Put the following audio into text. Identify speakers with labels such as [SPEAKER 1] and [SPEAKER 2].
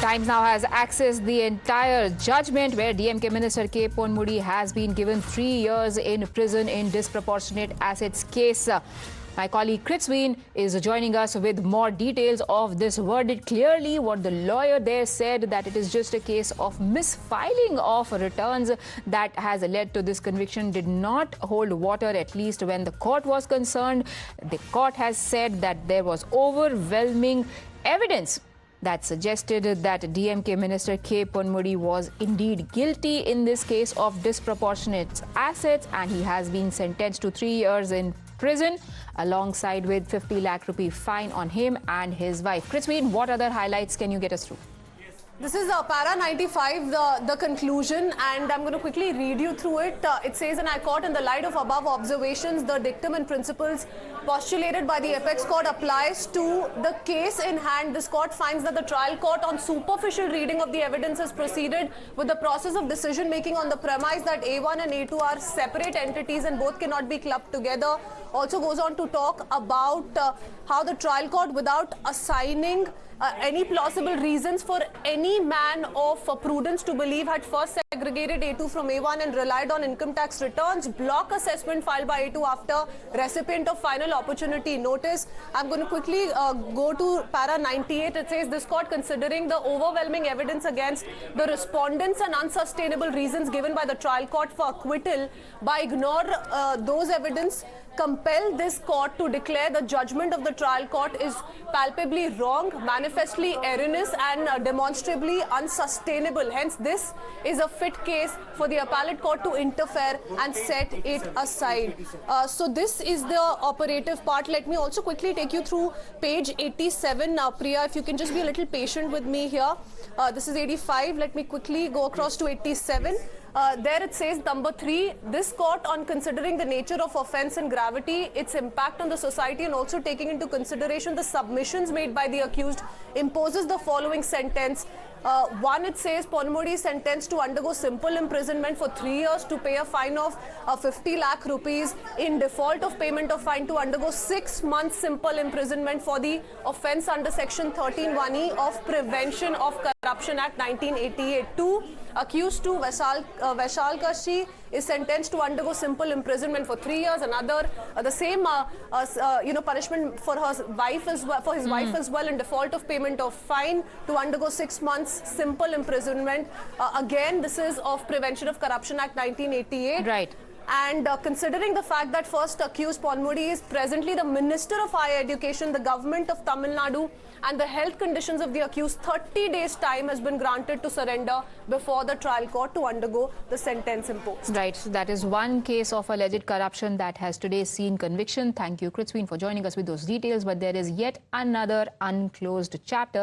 [SPEAKER 1] Times now has accessed the entire judgment where DMK Minister K Ponmudy has been given 3 years in prison in disproportionate assets case. My colleague Judgement is joining us with more details of this verdict. Clearly, what the lawyer there said, that it is just a case of misfiling of returns that has led to this conviction, did not hold water, at least when the court was concerned. The court has said that there was overwhelming evidence that suggested that DMK Minister K Ponmudy was indeed guilty in this case of disproportionate assets, and he has been sentenced to 3 years in prison alongside with 50 lakh rupee fine on him and his wife. Judgement, what other highlights can you get us through?
[SPEAKER 2] This is para 95, the conclusion, and I'm going to quickly read you through it. It says, and I quote, in the light of above observations, the dictum and principles postulated by the apex court applies to the case in hand. This court finds that the trial court, on superficial reading of the evidence, has proceeded with the process of decision making on the premise that A1 and A2 are separate entities and both cannot be clubbed together. Also goes on to talk about how the trial court, without assigning any plausible reasons for any man of prudence to believe, had first segregated A2 from A1 and relied on income tax returns, block assessment filed by A2 after recipient of final opportunity notice. I'm going to quickly go to para 98. It says, this court, considering the overwhelming evidence against the respondents and unsustainable reasons given by the trial court for acquittal, by ignore those evidence, compel this court to declare the judgment of the trial court is palpably wrong, manifestly erroneous and demonstrably unsustainable. Hence, this is a fit case for the appellate court to interfere and set it aside. So this is the operative part. Let me also quickly take you through page 87. Now, Priya, if you can just be a little patient with me here. This is 85. Let me quickly go across to 87. There it says, number 3, this court, on considering the nature of offence and gravity, its impact on the society, and also taking into consideration the submissions made by the accused, imposes the following sentence. 1, it says, Ponmudy is sentenced to undergo simple imprisonment for 3 years, to pay a fine of 50 lakh rupees. In default of payment of fine, to undergo 6 months simple imprisonment for the offence under section 13(1)(e) of Prevention of Corruption Act 1988. 2, accused to Vaishal Kashi is sentenced to undergo simple imprisonment for 3 years. Another, the same, punishment for his wife as well, in default of payment of fine, to undergo 6 months simple imprisonment. Again, this is of Prevention of Corruption Act 1988.
[SPEAKER 1] Right.
[SPEAKER 2] And considering the fact that first accused Ponmudy is presently the Minister of Higher Education, the government of Tamil Nadu, and the health conditions of the accused, 30 days time has been granted to surrender before the trial court to undergo the sentence imposed.
[SPEAKER 1] Right. So that is one case of alleged corruption that has today seen conviction. Thank you, Judgement, for joining us with those details. But there is yet another unclosed chapter.